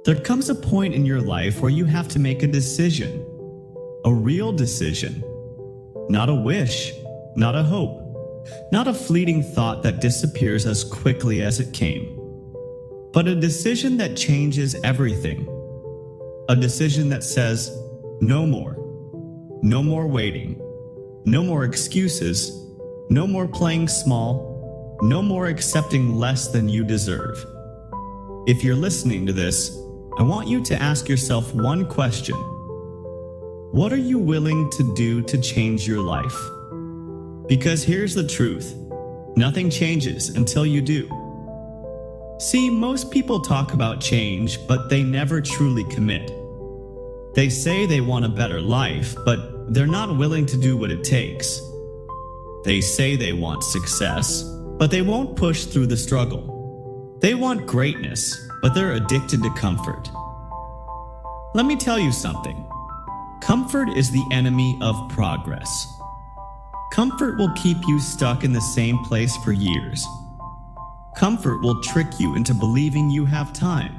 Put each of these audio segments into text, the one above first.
There comes a point in your life where you have to make a decision, a real decision, not a wish, not a hope, not a fleeting thought that disappears as quickly as it came, but a decision that changes everything. A decision that says, no more waiting, no more excuses, no more playing small, no more accepting less than you deserve. If you're listening to this, I want you to ask yourself one question. What are you willing to do to change your life? Because here's the truth. Nothing changes until you do. See, most people talk about change, but they never truly commit. They say they want a better life, but they're not willing to do what it takes. They say they want success, but they won't push through the struggle. They want greatness, but they're addicted to comfort. Let me tell you something. Comfort is the enemy of progress. Comfort will keep you stuck in the same place for years. Comfort will trick you into believing you have time.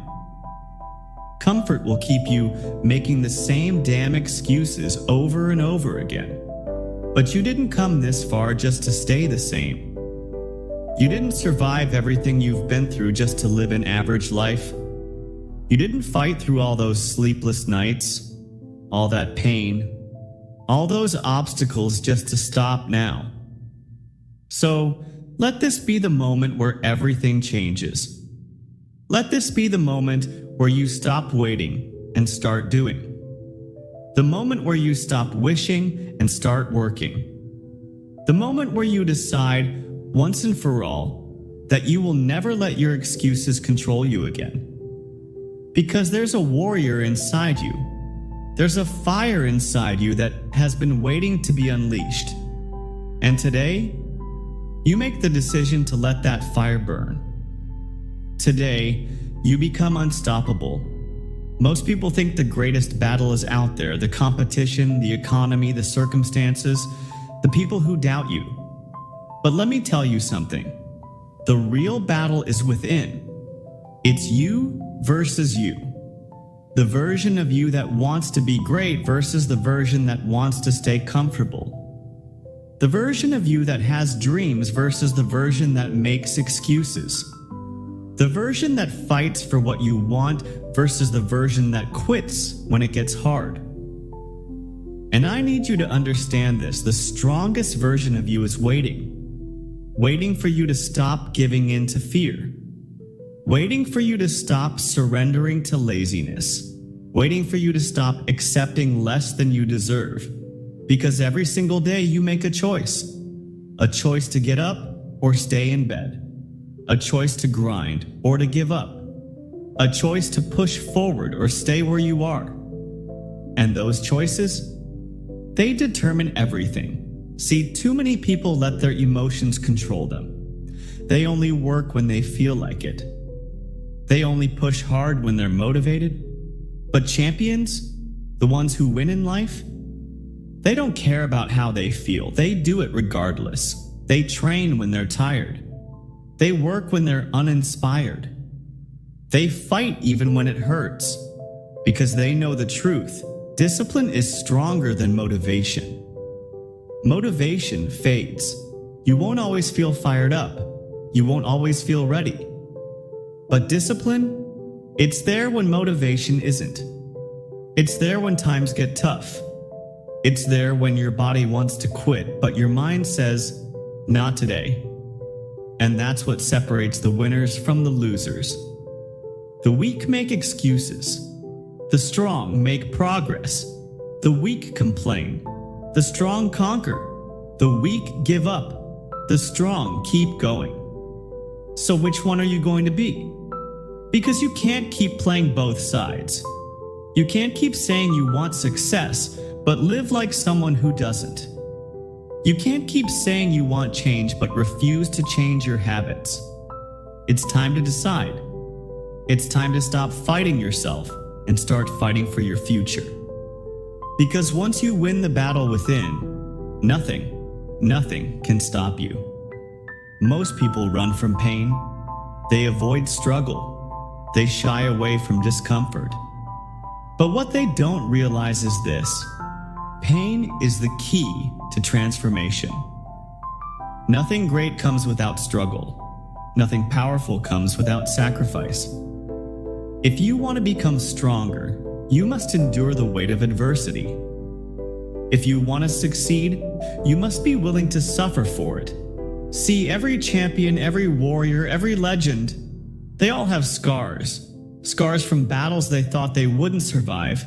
Comfort will keep you making the same damn excuses over and over again. But you didn't come this far just to stay the same. You didn't survive everything you've been through just to live an average life. You didn't fight through all those sleepless nights, all that pain, all those obstacles just to stop now. So, let this be the moment where everything changes. Let this be the moment where you stop waiting and start doing. The moment where you stop wishing and start working. The moment where you decide, once and for all, that you will never let your excuses control you again. Because there's a warrior inside you. There's a fire inside you that has been waiting to be unleashed. And today, you make the decision to let that fire burn. Today, you become unstoppable. Most people think the greatest battle is out there, the competition, the economy, the circumstances, the people who doubt you. But let me tell you something. The real battle is within. It's you versus you. The version of you that wants to be great versus the version that wants to stay comfortable. The version of you that has dreams versus the version that makes excuses. The version that fights for what you want versus the version that quits when it gets hard. And I need you to understand this. The strongest version of you is waiting. Waiting for you to stop giving in to fear. Waiting for you to stop surrendering to laziness. Waiting for you to stop accepting less than you deserve. Because every single day you make a choice. A choice to get up or stay in bed. A choice to grind or to give up. A choice to push forward or stay where you are. And those choices, they determine everything. See, too many people let their emotions control them. They only work when they feel like it. They only push hard when they're motivated. But champions, the ones who win in life, they don't care about how they feel. They do it regardless. They train when they're tired. They work when they're uninspired. They fight even when it hurts. Because they know the truth. Discipline is stronger than motivation. Motivation fades. You won't always feel fired up. You won't always feel ready. But discipline, it's there when motivation isn't. It's there when times get tough. It's there when your body wants to quit, but your mind says, not today. And that's what separates the winners from the losers. The weak make excuses. The strong make progress. The weak complain. The strong conquer. The weak give up. The strong keep going. So which one are you going to be? Because you can't keep playing both sides. You can't keep saying you want success, but live like someone who doesn't. You can't keep saying you want change, but refuse to change your habits. It's time to decide. It's time to stop fighting yourself and start fighting for your future. Because once you win the battle within, nothing can stop you. Most people run from pain. They avoid struggle. They shy away from discomfort. But what they don't realize is this: pain is the key to transformation. Nothing great comes without struggle. Nothing powerful comes without sacrifice. If you want to become stronger, you must endure the weight of adversity. If you want to succeed, you must be willing to suffer for it. See, every champion, every warrior, every legend, they all have scars. Scars from battles they thought they wouldn't survive.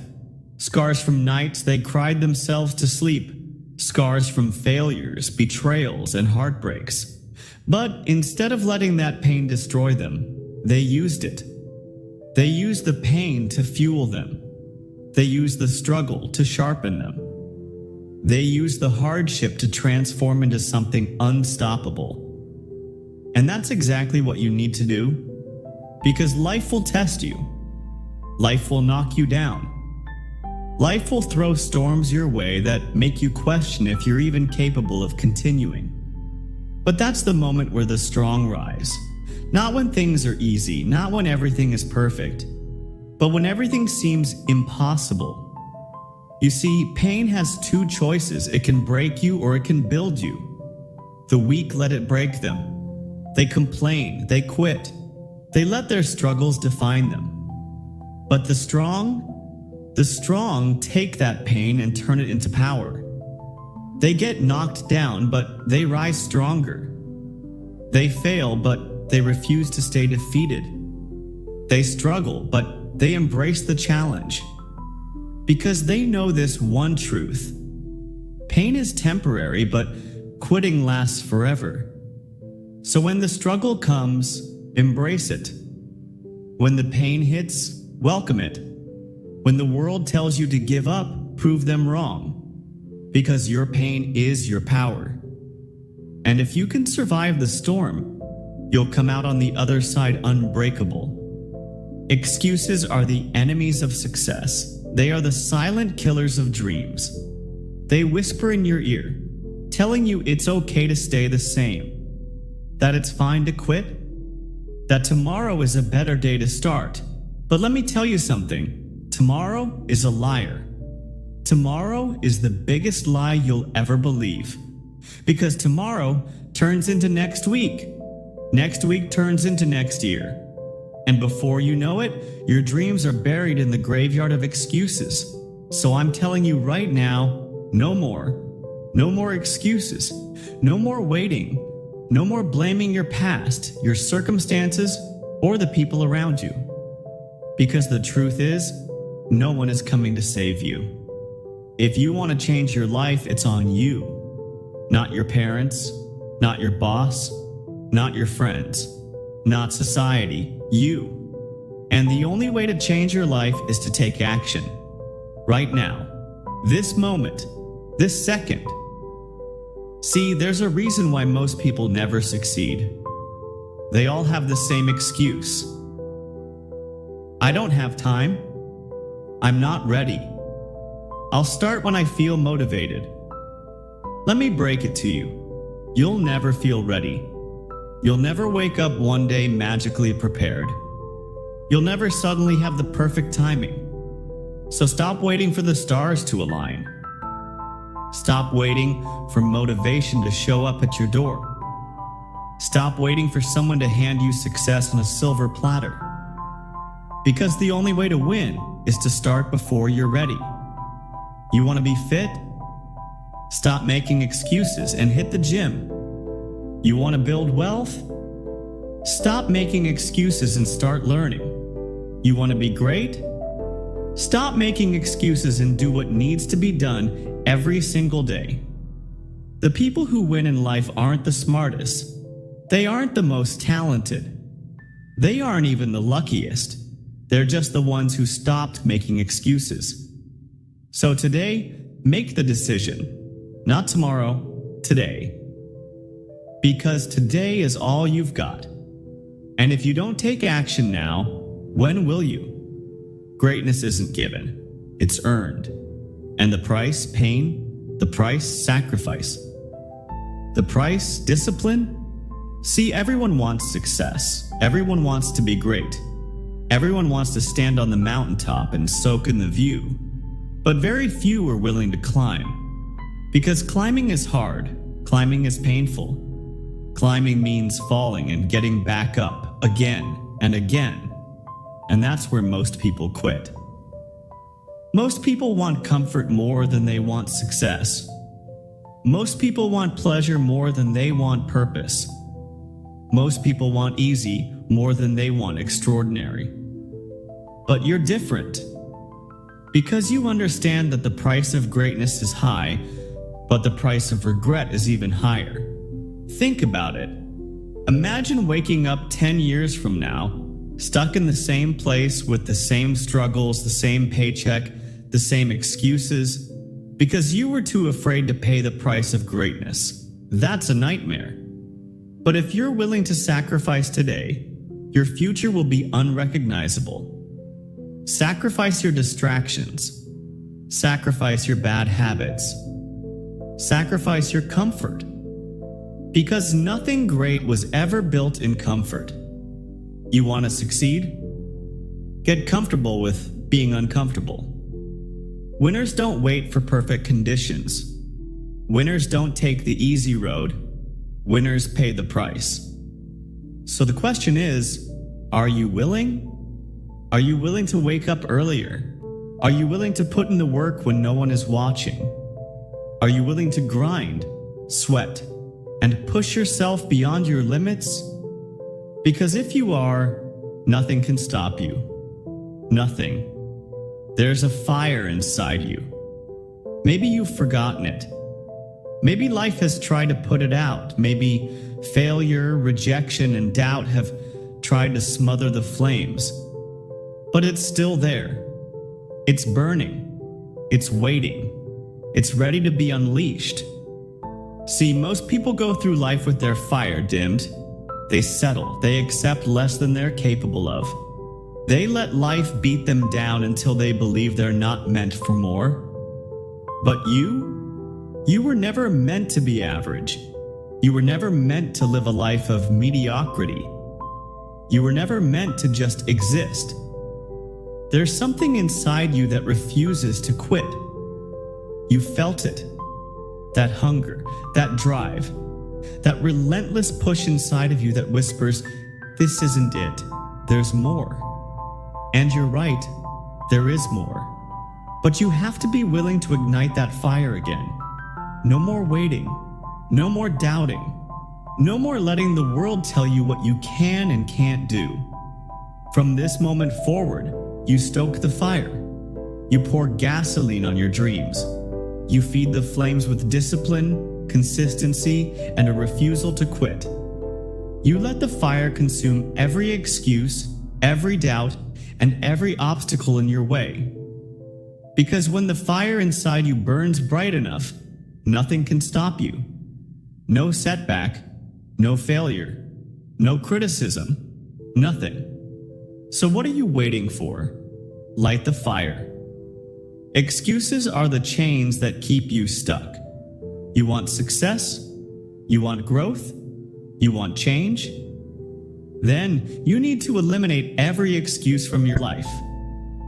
Scars from nights they cried themselves to sleep. Scars from failures, betrayals, and heartbreaks. But instead of letting that pain destroy them, they used it. They used the pain to fuel them. They used the struggle to sharpen them. They used the hardship to transform into something unstoppable. And that's exactly what you need to do. Because life will test you. Life will knock you down. Life will throw storms your way that make you question if you're even capable of continuing. But that's the moment where the strong rise. Not when things are easy, not when everything is perfect, but when everything seems impossible. You see, pain has two choices. It can break you or it can build you. The weak let it break them. They complain, they quit. They let their struggles define them. But the strong take that pain and turn it into power. They get knocked down, but they rise stronger. They fail, but they refuse to stay defeated. They struggle, but they embrace the challenge. Because they know this one truth: pain is temporary, but quitting lasts forever. So when the struggle comes, embrace it. When the pain hits, welcome it. When the world tells you to give up, prove them wrong. Because your pain is your power. And if you can survive the storm, you'll come out on the other side unbreakable. Excuses are the enemies of success. They are the silent killers of dreams. They whisper in your ear, telling you it's okay to stay the same, that it's fine to quit, that tomorrow is a better day to start. But let me tell you something, tomorrow is a liar. Tomorrow is the biggest lie you'll ever believe. Because tomorrow turns into next week. Next week turns into next year. And before you know it, your dreams are buried in the graveyard of excuses. So I'm telling you right now, no more. No more excuses. No more waiting. No more blaming your past, your circumstances, or the people around you. Because the truth is, no one is coming to save you. If you want to change your life, it's on you. Not your parents, not your boss, not your friends, not society, you. And the only way to change your life is to take action. Right now. This moment. This second. See, there's a reason why most people never succeed. They all have the same excuse. I don't have time. I'm not ready. I'll start when I feel motivated. Let me break it to you. You'll never feel ready. You'll never wake up one day magically prepared. You'll never suddenly have the perfect timing. So stop waiting for the stars to align. Stop waiting for motivation to show up at your door. Stop waiting for someone to hand you success on a silver platter. Because the only way to win is to start before you're ready. You want to be fit? Stop making excuses and hit the gym. You want to build wealth? Stop making excuses and start learning. You want to be great? Stop making excuses and do what needs to be done every single day. The people who win in life aren't the smartest. They aren't the most talented. They aren't even the luckiest. They're just the ones who stopped making excuses. So today, make the decision. Not tomorrow, today. Because today is all you've got. And if you don't take action now, when will you? Greatness isn't given, it's earned. And the price, pain. The price, sacrifice. The price, discipline. See, everyone wants success. Everyone wants to be great. Everyone wants to stand on the mountaintop and soak in the view, but very few are willing to climb. Because climbing is hard, climbing is painful. Climbing means falling and getting back up again and again, and that's where most people quit. Most people want comfort more than they want success. Most people want pleasure more than they want purpose. Most people want easy more than they want extraordinary. But you're different. Because you understand that the price of greatness is high, but the price of regret is even higher. Think about it. Imagine waking up 10 years from now, stuck in the same place with the same struggles, the same paycheck, the same excuses, because you were too afraid to pay the price of greatness. That's a nightmare. But if you're willing to sacrifice today, your future will be unrecognizable. Sacrifice your distractions. Sacrifice your bad habits. Sacrifice your comfort. Because nothing great was ever built in comfort. You want to succeed? Get comfortable with being uncomfortable. Winners don't wait for perfect conditions. Winners don't take the easy road. Winners pay the price. So the question is, are you willing? Are you willing to wake up earlier? Are you willing to put in the work when no one is watching? Are you willing to grind, sweat, and push yourself beyond your limits? Because if you are, nothing can stop you. Nothing. There's a fire inside you. Maybe you've forgotten it. Maybe life has tried to put it out. Maybe failure, rejection, and doubt have tried to smother the flames. But it's still there. It's burning. It's waiting. It's ready to be unleashed. See, most people go through life with their fire dimmed. They settle. They accept less than they're capable of. They let life beat them down until they believe they're not meant for more. But you were never meant to be average. You were never meant to live a life of mediocrity. You were never meant to just exist. There's something inside you that refuses to quit. You felt it. That hunger, that drive, that relentless push inside of you that whispers, this isn't it, there's more. And you're right, there is more. But you have to be willing to ignite that fire again. No more waiting, no more doubting, no more letting the world tell you what you can and can't do. From this moment forward, you stoke the fire. You pour gasoline on your dreams. You feed the flames with discipline, consistency, and a refusal to quit. You let the fire consume every excuse, every doubt, and every obstacle in your way. Because when the fire inside you burns bright enough, nothing can stop you. No setback, no failure, no criticism, nothing. So what are you waiting for? Light the fire. Excuses are the chains that keep you stuck. You want success? You want growth? You want change? Then you need to eliminate every excuse from your life.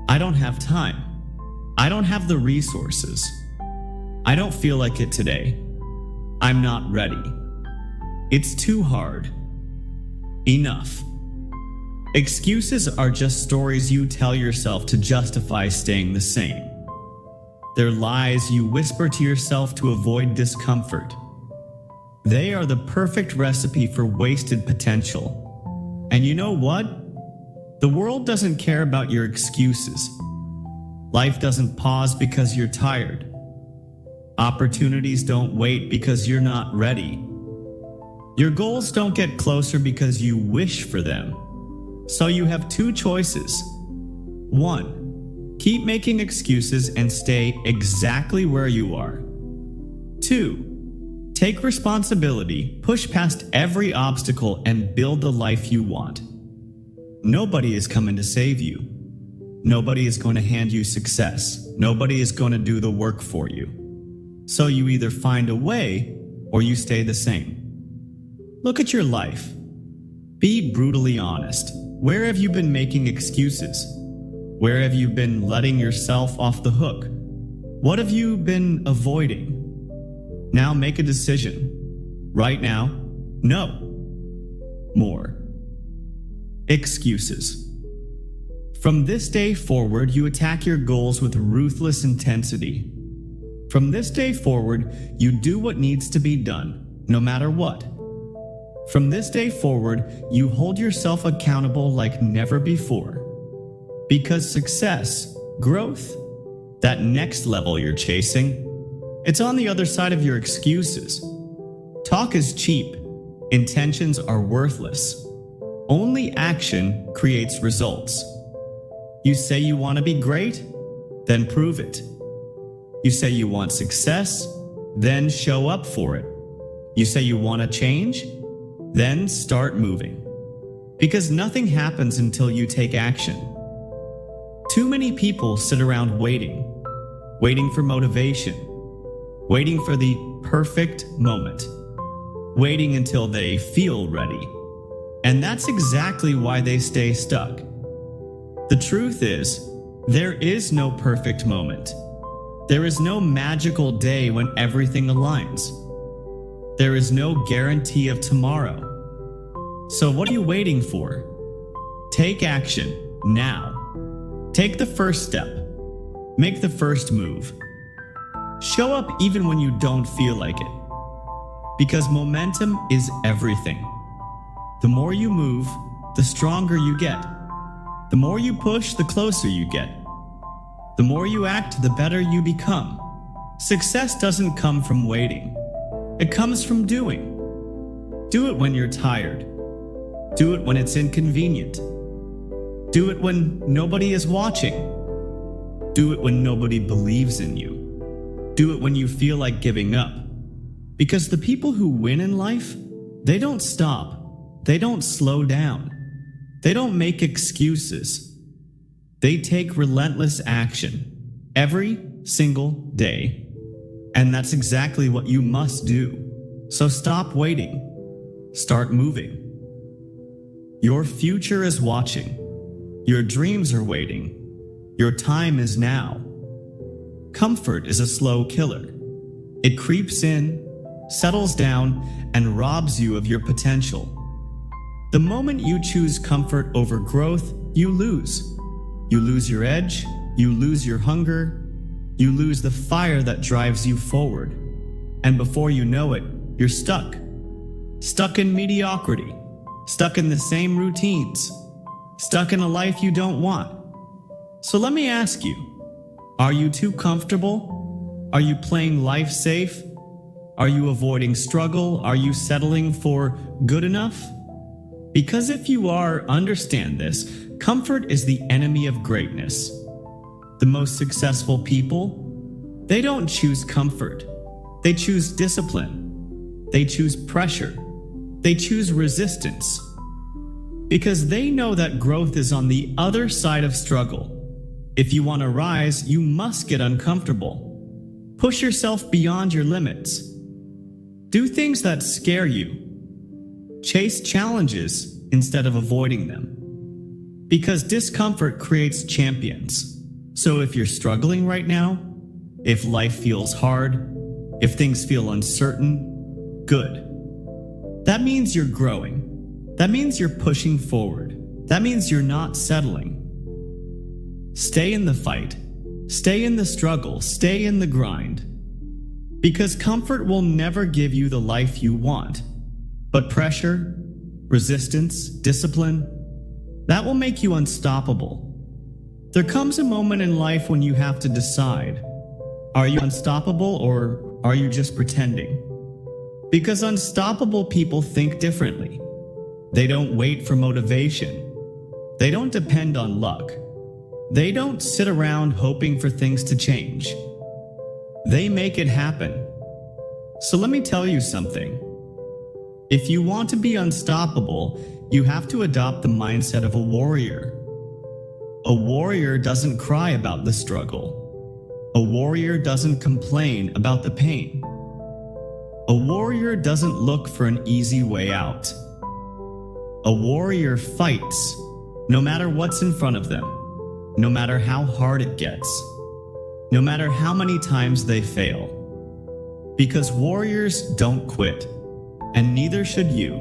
I don't have time. I don't have the resources. I don't feel like it today. I'm not ready. It's too hard. Enough. Excuses are just stories you tell yourself to justify staying the same. They're lies you whisper to yourself to avoid discomfort. They are the perfect recipe for wasted potential. And you know what? The world doesn't care about your excuses. Life doesn't pause because you're tired. Opportunities don't wait because you're not ready. Your goals don't get closer because you wish for them. So you have two choices. 1. Keep making excuses and stay exactly where you are. 2. Take responsibility, push past every obstacle, and build the life you want. Nobody is coming to save you. Nobody is going to hand you success. Nobody is going to do the work for you. So you either find a way or you stay the same. Look at your life. Be brutally honest. Where have you been making excuses? Where have you been letting yourself off the hook? What have you been avoiding? Now make a decision. Right now, no more excuses. From this day forward, you attack your goals with ruthless intensity. From this day forward, you do what needs to be done, no matter what. From this day forward, you hold yourself accountable like never before. Because success, growth, that next level you're chasing, it's on the other side of your excuses. Talk is cheap. Intentions are worthless. Only action creates results. You say you want to be great? Then prove it. You say you want success? Then show up for it. You say you want to change? Then start moving. Because nothing happens until you take action. Too many people sit around waiting for motivation, waiting for the perfect moment, waiting until they feel ready. And that's exactly why they stay stuck. The truth is, there is no perfect moment. There is no magical day when everything aligns. There is no guarantee of tomorrow. So what are you waiting for? Take action now. Take the first step. Make the first move. Show up even when you don't feel like it. Because momentum is everything. The more you move, the stronger you get. The more you push, the closer you get. The more you act, the better you become. Success doesn't come from waiting. It comes from doing. Do it when you're tired. Do it when it's inconvenient. Do it when nobody is watching. Do it when nobody believes in you. Do it when you feel like giving up. Because the people who win in life, they don't stop. They don't slow down. They don't make excuses. They take relentless action every single day. And that's exactly what you must do. So stop waiting. Start moving. Your future is watching. Your dreams are waiting. Your time is now. Comfort is a slow killer. It creeps in, settles down, and robs you of your potential. The moment you choose comfort over growth, you lose. You lose your edge, you lose your hunger, you lose the fire that drives you forward. And before you know it, you're stuck. Stuck in mediocrity. Stuck in the same routines. Stuck in a life you don't want. So let me ask you, are you too comfortable? Are you playing life safe? Are you avoiding struggle? Are you settling for good enough? Because if you are, understand this, comfort is the enemy of greatness. The most successful people, they don't choose comfort. They choose discipline. They choose pressure. They choose resistance. Because they know that growth is on the other side of struggle. If you want to rise, you must get uncomfortable. Push yourself beyond your limits. Do things that scare you. Chase challenges instead of avoiding them. Because discomfort creates champions. So if you're struggling right now, if life feels hard, if things feel uncertain, good. That means you're growing. That means you're pushing forward. That means you're not settling. Stay in the fight. Stay in the struggle. Stay in the grind. Because comfort will never give you the life you want. But pressure, resistance, discipline, that will make you unstoppable. There comes a moment in life when you have to decide, are you unstoppable or are you just pretending? Because unstoppable people think differently. They don't wait for motivation. They don't depend on luck. They don't sit around hoping for things to change. They make it happen. So let me tell you something. If you want to be unstoppable, you have to adopt the mindset of a warrior. A warrior doesn't cry about the struggle. A warrior doesn't complain about the pain. A warrior doesn't look for an easy way out. A warrior fights no matter what's in front of them, no matter how hard it gets, no matter how many times they fail. Because warriors don't quit, and neither should you.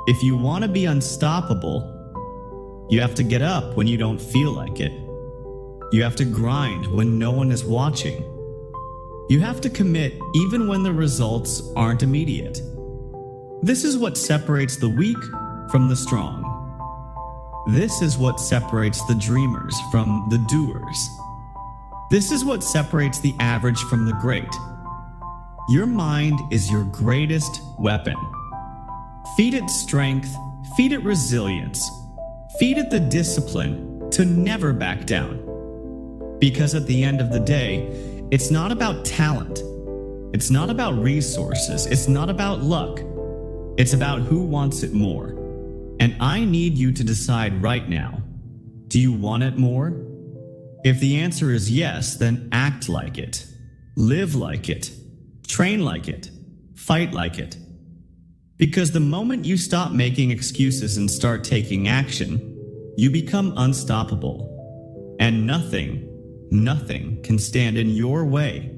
If you want to be unstoppable, you have to get up when you don't feel like it. You have to grind when no one is watching. You have to commit even when the results aren't immediate. This is what separates the weak from the strong. This is what separates the dreamers from the doers. This is what separates the average from the great. Your mind is your greatest weapon. Feed it strength, feed it resilience, feed it the discipline to never back down. Because at the end of the day, it's not about talent. It's not about resources. It's not about luck. It's about who wants it more. And I need you to decide right now, do you want it more? If the answer is yes, then act like it. Live like it. Train like it. Fight like it. Because the moment you stop making excuses and start taking action, you become unstoppable. And nothing can stand in your way.